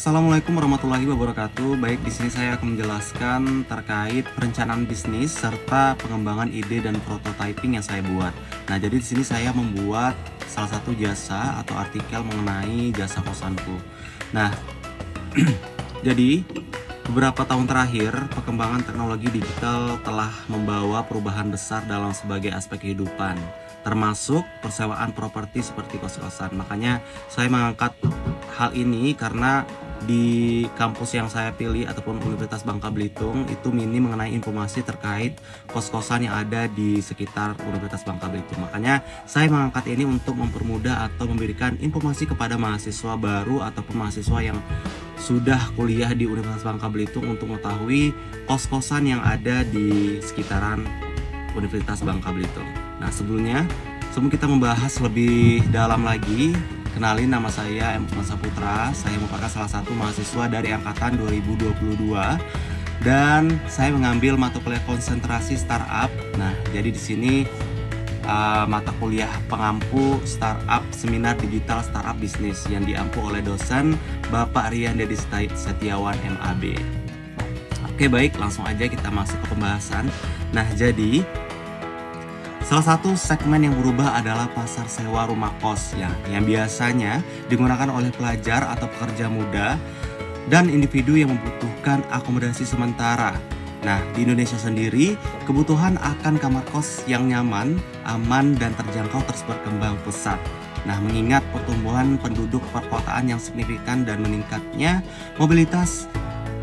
Assalamualaikum warahmatullahi wabarakatuh. Baik, di sini saya akan menjelaskan terkait perencanaan bisnis serta pengembangan ide dan prototyping yang saya buat. Nah, jadi di sini saya membuat salah satu jasa atau artikel mengenai jasa kosanku. Nah, jadi beberapa tahun terakhir perkembangan teknologi digital telah membawa perubahan besar dalam sebagai aspek kehidupan, termasuk persewaan properti seperti kos-kosan. Makanya saya mengangkat hal ini karena di kampus yang saya pilih ataupun Universitas Bangka Belitung itu minim mengenai informasi terkait kos-kosan yang ada di sekitar Universitas Bangka Belitung. Makanya saya mengangkat ini untuk mempermudah atau memberikan informasi kepada mahasiswa baru ataupun mahasiswa yang sudah kuliah di Universitas Bangka Belitung untuk mengetahui kos-kosan yang ada di sekitaran Universitas Bangka Belitung. Nah, sebelum kita membahas lebih dalam lagi, kenalin, nama saya M. Saputra. Saya merupakan salah satu mahasiswa dari angkatan 2022 dan saya mengambil mata kuliah konsentrasi startup. Nah, jadi di sini mata kuliah pengampu startup seminar digital startup bisnis yang diampu oleh dosen Bapak Rian Dedi Setiawan MAB. Oke, baik, langsung aja kita masuk ke pembahasan. Nah, jadi salah satu segmen yang berubah adalah pasar sewa rumah kos ya, yang biasanya digunakan oleh pelajar atau pekerja muda dan individu yang membutuhkan akomodasi sementara. Nah, di Indonesia sendiri, kebutuhan akan kamar kos yang nyaman, aman, dan terjangkau terus berkembang pesat. Nah, mengingat pertumbuhan penduduk perkotaan yang signifikan dan meningkatnya mobilitas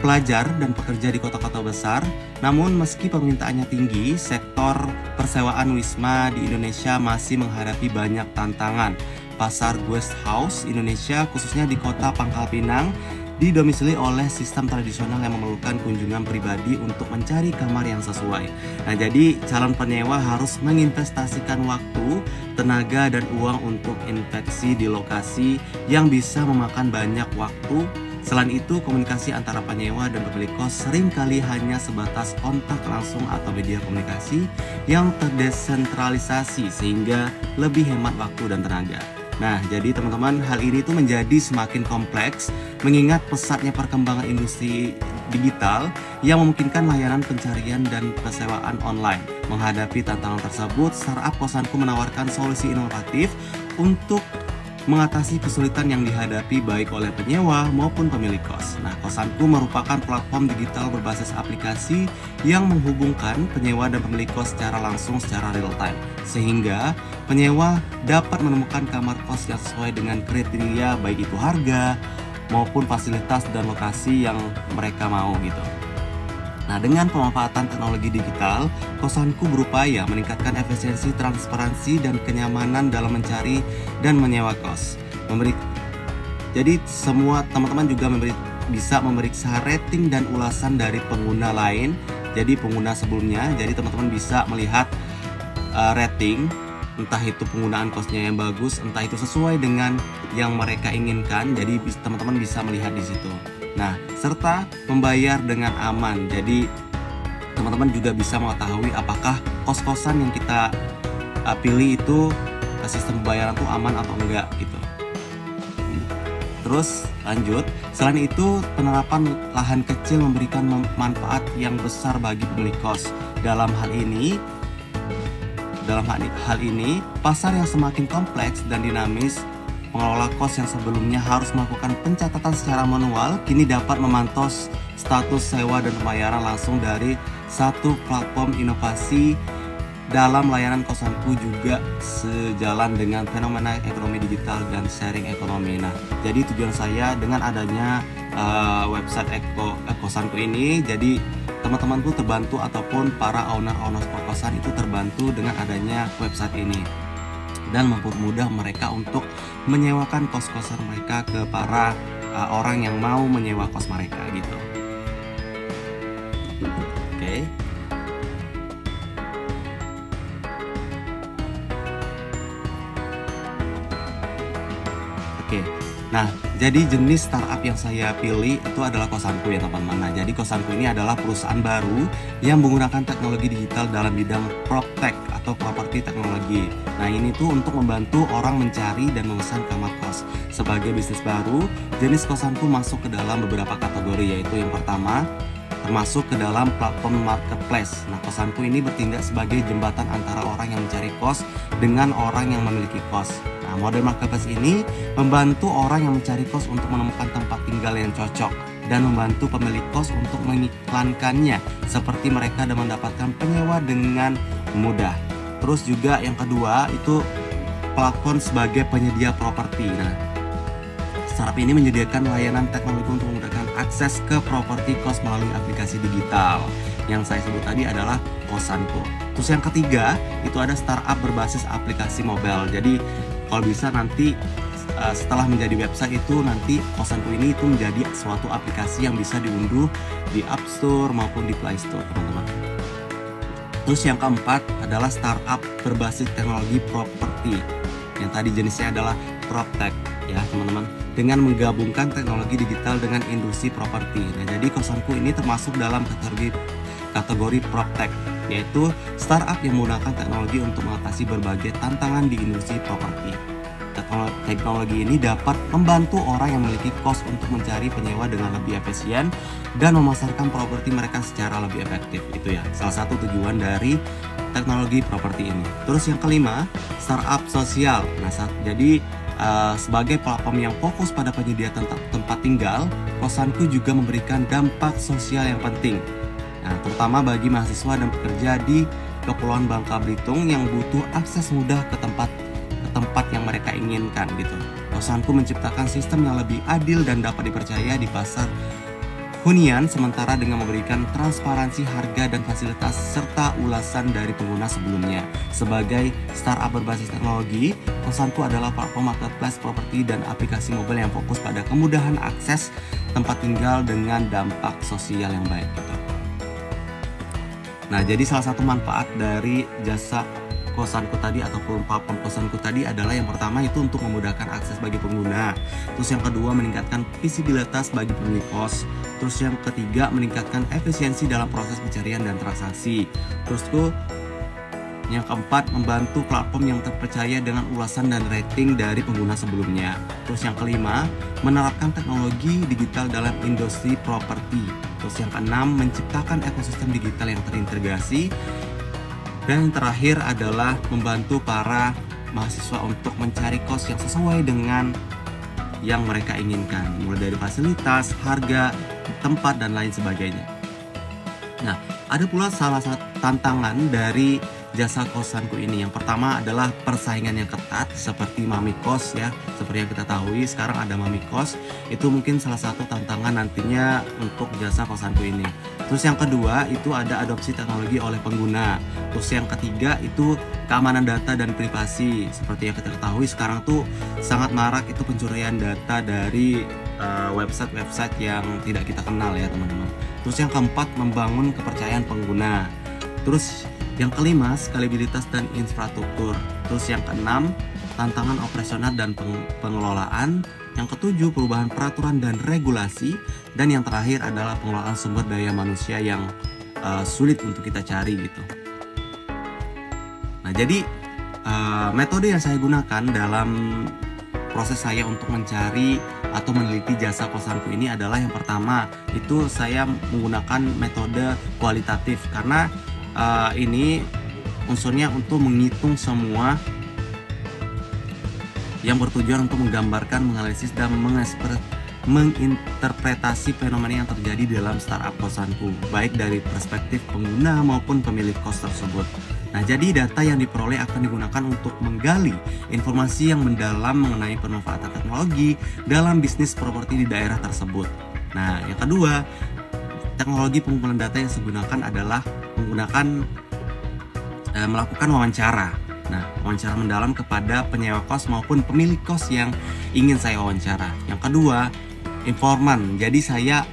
pelajar dan pekerja di kota-kota besar, namun meski permintaannya tinggi, sektor persewaan wisma di Indonesia masih menghadapi banyak tantangan. Pasar guest house Indonesia, khususnya di kota Pangkal Pinang, didomisili oleh sistem tradisional yang memerlukan kunjungan pribadi untuk mencari kamar yang sesuai. Nah, jadi calon penyewa harus menginvestasikan waktu, tenaga, dan uang untuk investasi di lokasi yang bisa memakan banyak waktu. Selain itu, komunikasi antara penyewa dan pemilik kos seringkali hanya sebatas kontak langsung atau media komunikasi yang terdesentralisasi sehingga lebih hemat waktu dan tenaga. Nah, jadi teman-teman, hal ini tuh menjadi semakin kompleks mengingat pesatnya perkembangan industri digital yang memungkinkan layanan pencarian dan persewaan online. Menghadapi tantangan tersebut, startup kosanku menawarkan solusi inovatif untuk mengatasi kesulitan yang dihadapi baik oleh penyewa maupun pemilik kos. Nah, kosanku merupakan platform digital berbasis aplikasi yang menghubungkan penyewa dan pemilik kos secara langsung secara real time, sehingga penyewa dapat menemukan kamar kos yang sesuai dengan kriteria baik itu harga maupun fasilitas dan lokasi yang mereka mau gitu. Nah, dengan pemanfaatan teknologi digital, kosanku berupaya meningkatkan efisiensi, transparansi, dan kenyamanan dalam mencari dan menyewa kos. Jadi semua teman-teman juga bisa memeriksa rating dan ulasan dari pengguna lain. Jadi pengguna sebelumnya, jadi teman-teman bisa melihat rating, entah itu penggunaan kosnya yang bagus, entah itu sesuai dengan yang mereka inginkan. Jadi teman-teman bisa melihat di situ. Nah, serta membayar dengan aman. Jadi teman-teman juga bisa mengetahui apakah kos-kosan yang kita pilih itu sistem pembayaran tuh aman atau enggak gitu. Terus lanjut, selain itu penerapan lahan kecil memberikan manfaat yang besar bagi pemilik kos. Dalam hal ini, pasar yang semakin kompleks dan dinamis, pengelola kos yang sebelumnya harus melakukan pencatatan secara manual kini dapat memantau status sewa dan pembayaran langsung dari satu platform. Inovasi dalam layanan kosanku juga sejalan dengan fenomena ekonomi digital dan sharing ekonomi. Nah, jadi tujuan saya dengan adanya website kosanku ini, jadi teman-teman tuh terbantu ataupun para owner kosan itu terbantu dengan adanya website ini dan mempermudah mereka untuk menyewakan kos-kosan mereka ke para orang yang mau menyewa kos mereka gitu. Oke. Nah, jadi jenis startup yang saya pilih itu adalah kosanku ya teman-teman. Nah, jadi kosanku ini adalah perusahaan baru yang menggunakan teknologi digital dalam bidang PropTech atau properti teknologi. Nah, ini tuh untuk membantu orang mencari dan memesan kamar kos. Sebagai bisnis baru, jenis kosanku masuk ke dalam beberapa kategori, yaitu yang pertama, termasuk ke dalam platform marketplace. Nah, kosanku ini bertindak sebagai jembatan antara orang yang mencari kos dengan orang yang memiliki kos. Nah, model marketplace ini membantu orang yang mencari kos untuk menemukan tempat tinggal yang cocok dan membantu pemilik kos untuk mengiklankannya, seperti mereka dan mendapatkan penyewa dengan mudah. Terus juga yang kedua itu platform sebagai penyedia properti. Nah, startup ini menyediakan layanan teknologi untuk memudahkan akses ke properti kos melalui aplikasi digital. Yang saya sebut tadi adalah Kosanku. Terus yang ketiga, itu ada startup berbasis aplikasi mobile. Jadi kalau bisa nanti setelah menjadi website itu nanti Kosanku ini itu menjadi suatu aplikasi yang bisa diunduh di App Store maupun di Play Store, teman-teman. Terus yang keempat adalah startup berbasis teknologi properti. Yang tadi jenisnya adalah PropTech, ya teman-teman, dengan menggabungkan teknologi digital dengan industri properti. Nah, jadi Kosanku ini termasuk dalam kategori PropTech, yaitu startup yang menggunakan teknologi untuk mengatasi berbagai tantangan di industri properti. Teknologi ini dapat membantu orang yang memiliki kos untuk mencari penyewa dengan lebih efisien dan memasarkan properti mereka secara lebih efektif. Itu ya, salah satu tujuan dari teknologi properti ini. Terus yang kelima, startup sosial. Nah, jadi sebagai platform yang fokus pada penyedia tempat tinggal, Kosanku juga memberikan dampak sosial yang penting. Nah, terutama bagi mahasiswa dan pekerja di Kepulauan Bangka Belitung yang butuh akses mudah ke tempat yang mereka inginkan gitu. Kosanku menciptakan sistem yang lebih adil dan dapat dipercaya di pasar hunian, sementara dengan memberikan transparansi harga dan fasilitas serta ulasan dari pengguna sebelumnya. Sebagai startup berbasis teknologi, Kosanku adalah platform marketplace properti dan aplikasi mobile yang fokus pada kemudahan akses tempat tinggal dengan dampak sosial yang baik gitu. Nah, jadi salah satu manfaat dari jasa Kosanku tadi ataupun platform Kosanku tadi adalah yang pertama itu untuk memudahkan akses bagi pengguna. Terus yang kedua meningkatkan visibilitas bagi pemilik kos. Terus yang ketiga meningkatkan efisiensi dalam proses pencarian dan transaksi. Terus tuh yang keempat membantu platform yang terpercaya dengan ulasan dan rating dari pengguna sebelumnya. Terus yang kelima menerapkan teknologi digital dalam industri properti. Terus yang keenam menciptakan ekosistem digital yang terintegrasi. Dan yang terakhir adalah membantu para mahasiswa untuk mencari kos yang sesuai dengan yang mereka inginkan, mulai dari fasilitas, harga, tempat, dan lain sebagainya. Nah, ada pula salah satu tantangan dari jasa Kosanku ini. Yang pertama adalah persaingan yang ketat seperti Mami Kos ya. Seperti yang kita tahu sekarang ada Mami Kos. Itu mungkin salah satu tantangan nantinya untuk jasa Kosanku ini. Terus yang kedua itu ada adopsi teknologi oleh pengguna. Terus yang ketiga itu keamanan data dan privasi. Seperti yang kita ketahui sekarang tuh sangat marak itu pencurian data dari website-website yang tidak kita kenal ya teman-teman. Terus yang keempat membangun kepercayaan pengguna. Terus yang kelima skalabilitas dan infrastruktur. Terus yang keenam tantangan operasional dan pengelolaan. Yang ketujuh perubahan peraturan dan regulasi. Dan yang terakhir adalah pengelolaan sumber daya manusia yang sulit untuk kita cari gitu. Nah, jadi metode yang saya gunakan dalam proses saya untuk mencari atau meneliti jasa Kosanku ini adalah yang pertama itu saya menggunakan metode kualitatif karena ini unsurnya untuk menghitung semua yang bertujuan untuk menggambarkan, menganalisis dan menginterpretasi fenomena yang terjadi di dalam startup Kosanku, baik dari perspektif pengguna maupun pemilik kos tersebut. Nah, jadi data yang diperoleh akan digunakan untuk menggali informasi yang mendalam mengenai pemanfaatan teknologi dalam bisnis properti di daerah tersebut. Nah, yang kedua, teknologi pengumpulan data yang saya gunakan adalah melakukan wawancara. Nah, wawancara mendalam kepada penyewa kos maupun pemilik kos yang ingin saya wawancara. Yang kedua, informan. Jadi saya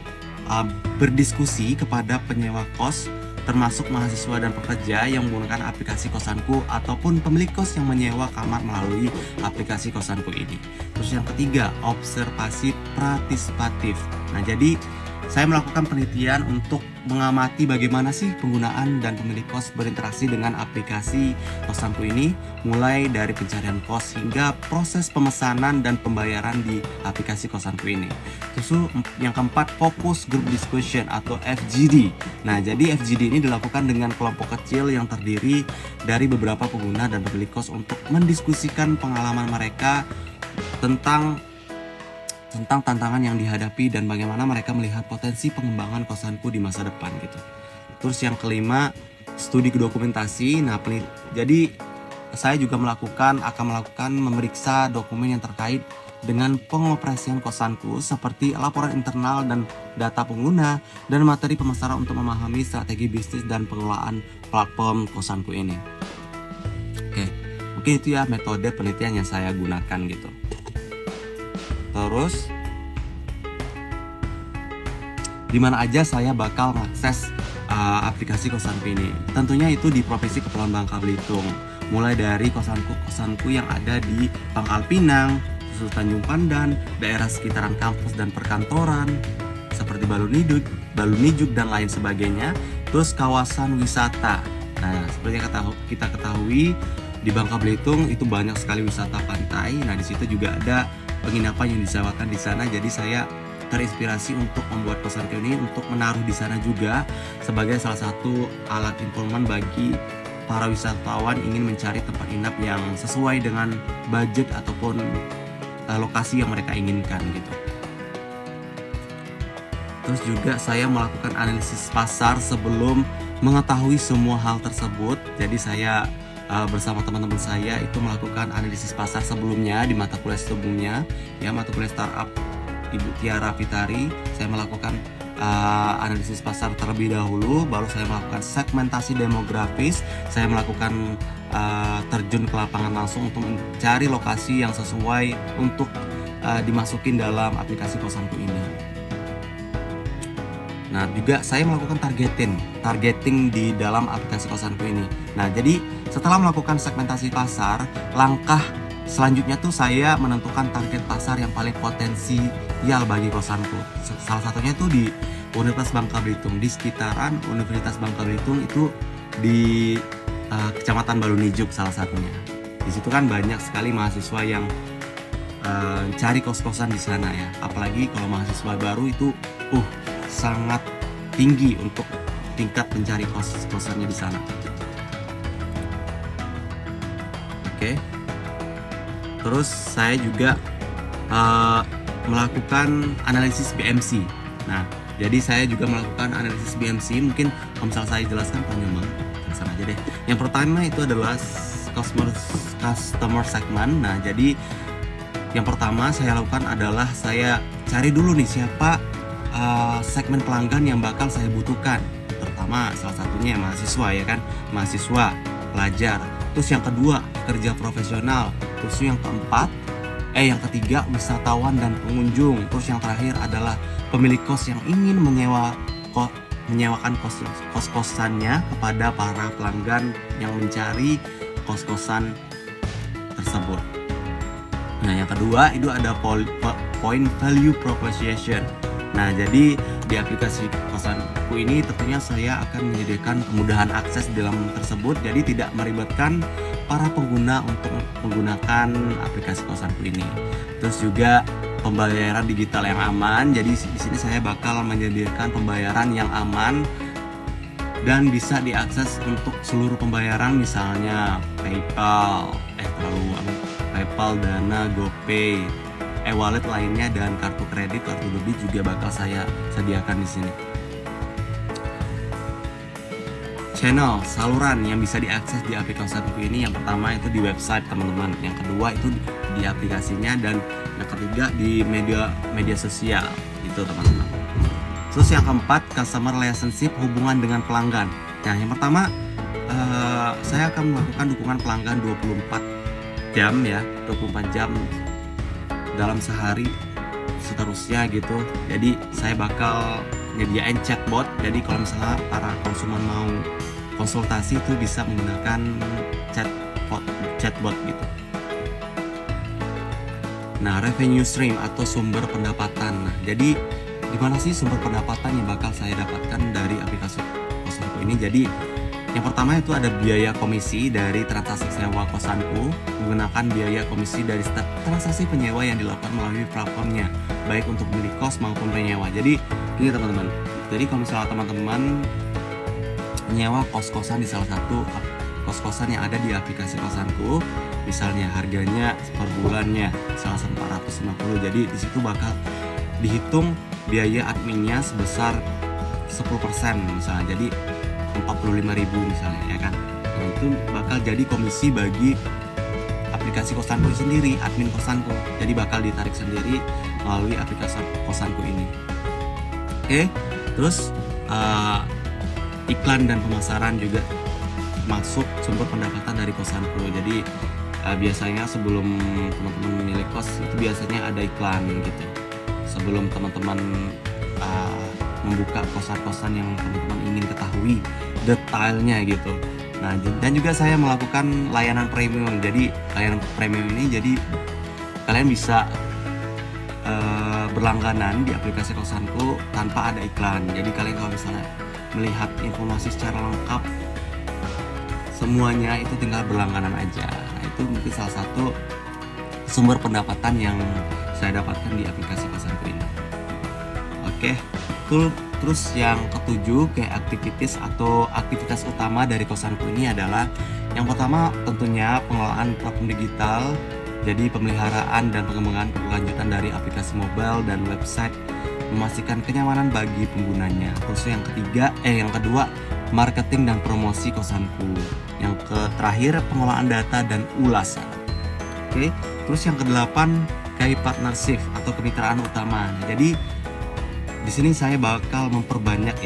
berdiskusi kepada penyewa kos termasuk mahasiswa dan pekerja yang menggunakan aplikasi Kosanku ataupun pemilik kos yang menyewa kamar melalui aplikasi Kosanku ini. Terus yang ketiga, observasi partisipatif. Nah, jadi saya melakukan penelitian untuk mengamati bagaimana sih penggunaan dan pemilik kos berinteraksi dengan aplikasi Kosanku ini, mulai dari pencarian kos hingga proses pemesanan dan pembayaran di aplikasi Kosanku ini. Terus yang keempat, fokus group discussion atau FGD. Nah, jadi FGD ini dilakukan dengan kelompok kecil yang terdiri dari beberapa pengguna dan pemilik kos untuk mendiskusikan pengalaman mereka tentang tantangan yang dihadapi dan bagaimana mereka melihat potensi pengembangan kosanku di masa depan gitu. Terus yang kelima, studi dokumentasi. Nah, jadi saya juga akan melakukan memeriksa dokumen yang terkait dengan pengoperasian kosanku seperti laporan internal dan data pengguna dan materi pemasaran untuk memahami strategi bisnis dan pengelolaan platform kosanku ini. Oke, mungkin itu ya metode penelitian yang saya gunakan gitu. Terus di mana aja saya bakal mengakses aplikasi Kosanku ini? Tentunya itu di Provinsi Kepulauan Bangka Belitung. Mulai dari kosanku yang ada di Pangkal Pinang, Susul Tanjung Pandan, daerah sekitaran kampus dan perkantoran seperti Balunijuk dan lain sebagainya. Terus kawasan wisata. Nah, seperti yang kita ketahui di Bangka Belitung itu banyak sekali wisata pantai. Nah, di situ juga ada penginapan yang disewakan di sana. Jadi saya terinspirasi untuk membuat Kosanku ini untuk menaruh di sana juga sebagai salah satu alat informan bagi para wisatawan ingin mencari tempat inap yang sesuai dengan budget ataupun lokasi yang mereka inginkan gitu. Terus juga saya melakukan analisis pasar sebelum mengetahui semua hal tersebut. Jadi saya bersama teman-teman saya itu melakukan analisis pasar sebelumnya di mata kuliah sebelumnya, ya mata kuliah startup Ibu Tiara Fitari. Saya melakukan analisis pasar terlebih dahulu, baru saya melakukan segmentasi demografis, saya melakukan terjun ke lapangan langsung untuk mencari lokasi yang sesuai untuk dimasukin dalam aplikasi Kosanku ini. Nah, juga saya melakukan targeting di dalam aplikasi Kosanku ini. Nah, jadi setelah melakukan segmentasi pasar, langkah selanjutnya tuh saya menentukan target pasar yang paling potensial bagi kosanku. Salah satunya tuh di Universitas Bangka Belitung, di sekitaran Universitas Bangka Belitung itu di Kecamatan Balunijuk salah satunya. Di situ kan banyak sekali mahasiswa yang cari kos-kosan di sana ya. Apalagi kalau mahasiswa baru itu sangat tinggi untuk tingkat pencari kos-kosannya di sana. Oke. Terus saya juga melakukan analisis BMC. Nah, jadi saya juga melakukan analisis BMC. Mungkin kalau misalnya saya jelaskan panjang banget, langsung aja deh. Yang pertama itu adalah customer segment. Nah, jadi yang pertama saya lakukan adalah saya cari dulu nih siapa segmen pelanggan yang bakal saya butuhkan. Pertama, salah satunya mahasiswa ya kan, mahasiswa, pelajar. Terus yang kedua, pekerja profesional. Terus yang ketiga, wisatawan dan pengunjung. Terus yang terakhir adalah pemilik kos yang ingin menyewakan kos-kosannya kepada para pelanggan yang mencari kos-kosan tersebut. Nah, yang kedua itu ada point value proposition. Nah, jadi di aplikasi Kosanku ini tentunya saya akan menyediakan kemudahan akses di dalam tersebut, jadi tidak meribetkan para pengguna untuk menggunakan aplikasi Kosanku ini. Terus juga pembayaran digital yang aman. Jadi di sini saya bakal menyediakan pembayaran yang aman dan bisa diakses untuk seluruh pembayaran, misalnya PayPal, Dana, GoPay, e-wallet lainnya, dan kartu kredit, kartu debit juga bakal saya sediakan di sini. Channel, saluran yang bisa diakses di aplikasi ini, yang pertama itu di website teman-teman, yang kedua itu di aplikasinya, dan yang ketiga di media sosial itu teman-teman. Terus yang keempat, customer relationship, hubungan dengan pelanggan. Nah, yang pertama saya akan melakukan dukungan pelanggan 24 jam ya, 24 jam dalam sehari seterusnya gitu. Jadi saya bakal nyediain chatbot. Jadi kalau misalnya para konsumen mau konsultasi itu bisa menggunakan chatbot gitu. Nah, revenue stream atau sumber pendapatan. Nah, jadi gimana sih sumber pendapatan yang bakal saya dapatkan dari aplikasi Kosanku ini? Jadi yang pertama itu ada biaya komisi dari transaksi sewa kosanku, menggunakan biaya komisi dari setiap transaksi penyewa yang dilakukan melalui platformnya, baik untuk beli kos maupun penyewa. Jadi ini teman-teman, jadi kalau misalnya teman-teman menyewa kos-kosan di salah satu kos-kosan yang ada di aplikasi Kosanku, misalnya harganya per bulannya misalnya 450, jadi di situ bakal dihitung biaya adminnya sebesar 10% misalnya, jadi 45.000 misalnya ya kan. Nah, itu bakal jadi komisi bagi aplikasi Kosanku sendiri, admin Kosanku. Jadi bakal ditarik sendiri melalui aplikasi Kosanku ini. Oke, terus iklan dan pemasaran juga masuk sumber pendapatan dari Kosanku. Jadi biasanya sebelum teman-teman memilih kos itu biasanya ada iklan gitu. Sebelum teman-teman membuka kosan-kosan yang teman-teman ingin ketahui detailnya gitu. Nah, dan juga saya melakukan layanan premium. Jadi layanan premium ini jadi kalian bisa berlangganan di aplikasi Kosanku tanpa ada iklan. Jadi kalian kalau misalnya melihat informasi secara lengkap semuanya itu tinggal berlangganan aja. Nah, itu mungkin salah satu sumber pendapatan yang saya dapatkan di aplikasi Kosanku ini. Oke, terus yang ketujuh kayak aktivitas utama dari Kosanku ini adalah yang pertama tentunya pengelolaan platform digital, jadi pemeliharaan dan pengembangan berkelanjutan dari aplikasi mobile dan website, memastikan kenyamanan bagi penggunanya. Terus yang kedua marketing dan promosi Kosanku. Yang terakhir pengelolaan data dan ulasan. Oke, terus yang kedelapan kayak partnership atau kemitraan utama. Nah, jadi di sini saya bakal memperbanyak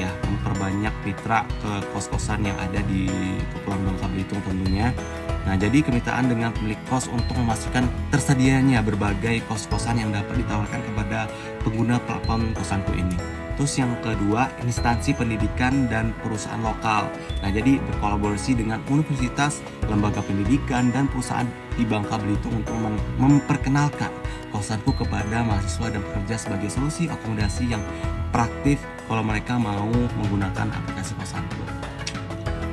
mitra ke kos-kosan yang ada di Kepulauan Bangka Belitung tentunya. Nah, jadi kemitraan dengan pemilik kos untuk memastikan tersedianya berbagai kos-kosan yang dapat ditawarkan kepada pengguna platform Kosanku ini. Terus yang kedua, instansi pendidikan dan perusahaan lokal. Nah, jadi berkolaborasi dengan universitas, lembaga pendidikan, dan perusahaan di Bangka Belitung untuk memperkenalkan Kosanku kepada mahasiswa dan pekerja sebagai solusi akomodasi yang praktis kalau mereka mau menggunakan aplikasi Kosanku.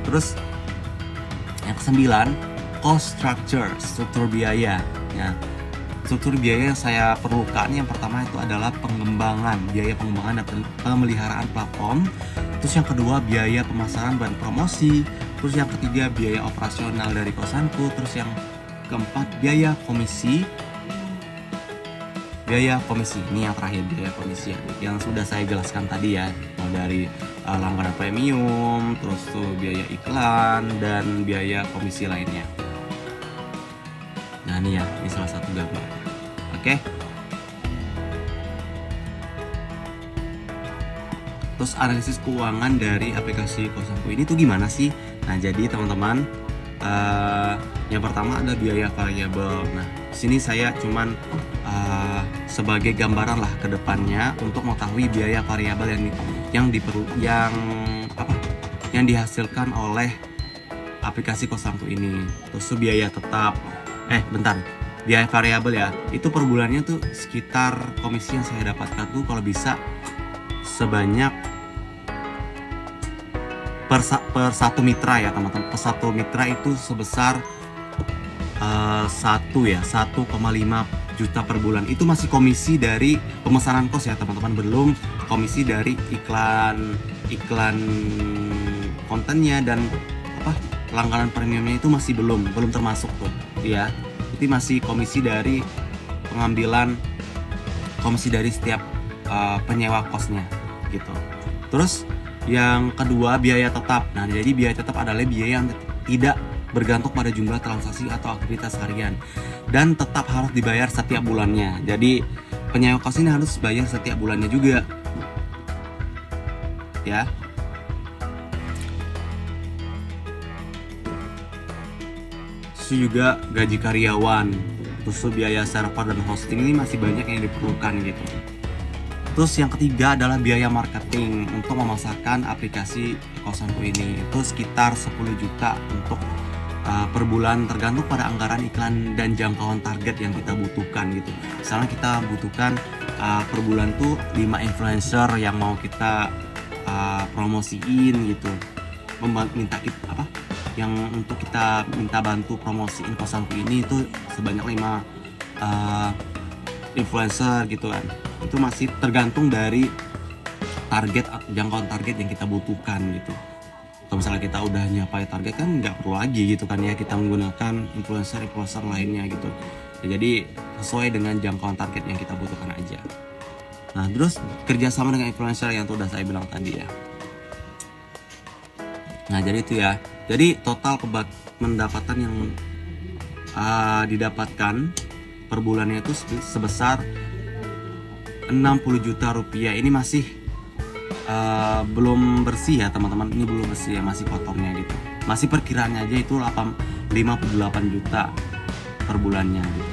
Terus yang kesembilan, cost structure, struktur biaya. Ya, struktur biaya yang saya perlukan yang pertama itu adalah biaya pengembangan dan pemeliharaan platform. Terus yang kedua biaya pemasaran dan promosi. Terus yang ketiga biaya operasional dari Kosanku. Terus yang keempat biaya komisi. Ini yang terakhir biaya komisi yang sudah saya jelaskan tadi ya, dari langganan premium, terus tuh biaya iklan dan biaya komisi lainnya. Nah, ini salah satu gambar. Oke. Terus analisis keuangan dari aplikasi Kosanku ini tuh gimana sih? Nah, jadi teman-teman, yang pertama ada biaya variabel. Nah, di sini saya cuman sebagai gambaran lah ke depannya untuk mengetahui biaya variabel yang dihasilkan oleh aplikasi Kosanku ini. Terus biaya tetap. Biaya variabel ya. Itu per bulannya tuh sekitar komisi yang saya dapatkan tuh kalau bisa sebanyak per satu mitra ya teman-teman. Per satu mitra itu sebesar 1,5 juta per bulan. Itu masih komisi dari pemesanan kos ya teman-teman, belum komisi dari iklan kontennya dan langganan premiumnya itu masih belum termasuk tuh ya. Itu masih komisi dari pengambilan komisi dari setiap penyewa kosnya gitu. Terus yang kedua biaya tetap. Nah, jadi biaya tetap adalah biaya yang tidak bergantung pada jumlah transaksi atau aktivitas harian dan tetap harus dibayar setiap bulannya. Jadi penyewa kos ini harus bayar setiap bulannya juga ya. Terus juga gaji karyawan, terus biaya server dan hosting ini masih banyak yang diperlukan gitu. Terus yang ketiga adalah biaya marketing untuk memasarkan aplikasi Kosanku ini. Itu sekitar 10 juta untuk per bulan, tergantung pada anggaran iklan dan jangkauan target yang kita butuhkan gitu. Misalnya kita butuhkan per bulan tuh 5 influencer yang mau kita promosiin gitu, minta kita apa yang untuk kita minta bantu promosiin kosanku ini itu sebanyak 5 influencer gitu kan. Itu masih tergantung dari target atau jangkauan target yang kita butuhkan gitu. Kalau misalnya kita udah nyapai target kan nggak perlu lagi gitu kan ya kita menggunakan influencer lainnya gitu ya, jadi sesuai dengan jangkauan target yang kita butuhkan aja. Nah terus kerjasama dengan influencer yang udah saya bilang tadi ya. Nah jadi itu ya, jadi total pendapatan yang didapatkan per bulannya itu sebesar 60 juta rupiah. Ini masih belum bersih ya teman-teman, ini belum bersih ya, masih kotornya gitu, masih perkiraannya aja itu 58 juta per bulannya gitu.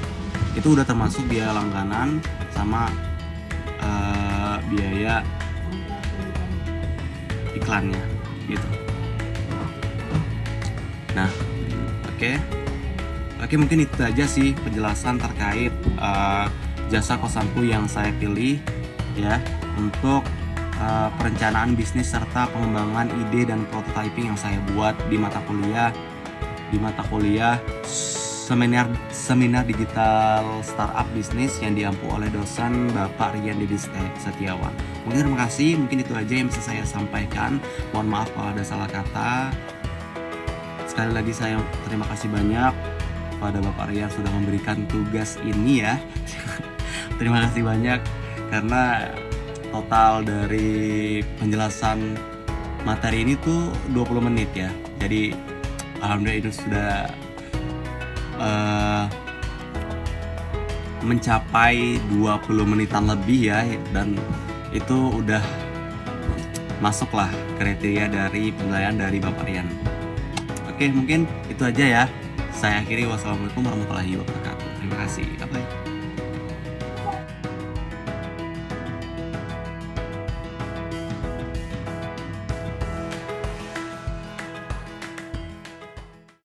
Itu udah termasuk biaya langganan sama biaya iklannya gitu. Nah oke, mungkin itu aja sih penjelasan terkait jasa kosanku yang saya pilih ya untuk perencanaan bisnis serta pengembangan ide dan prototyping yang saya buat di mata kuliah seminar digital startup bisnis yang diampu oleh dosen Bapak Rian Didi Setiawan. Mungkin terima kasih, mungkin itu aja yang bisa saya sampaikan. Mohon maaf kalau ada salah kata. Sekali lagi saya terima kasih banyak pada Bapak Rian sudah memberikan tugas ini ya. Terima kasih banyak karena total dari penjelasan materi ini tuh 20 menit ya. Jadi alhamdulillah itu sudah mencapai 20 menitan lebih ya, dan itu udah masuklah kriteria dari penilaian dari Bapak Rian. Oke, mungkin itu aja ya. Saya akhiri, wassalamualaikum warahmatullahi wabarakatuh. Terima kasih. Bye.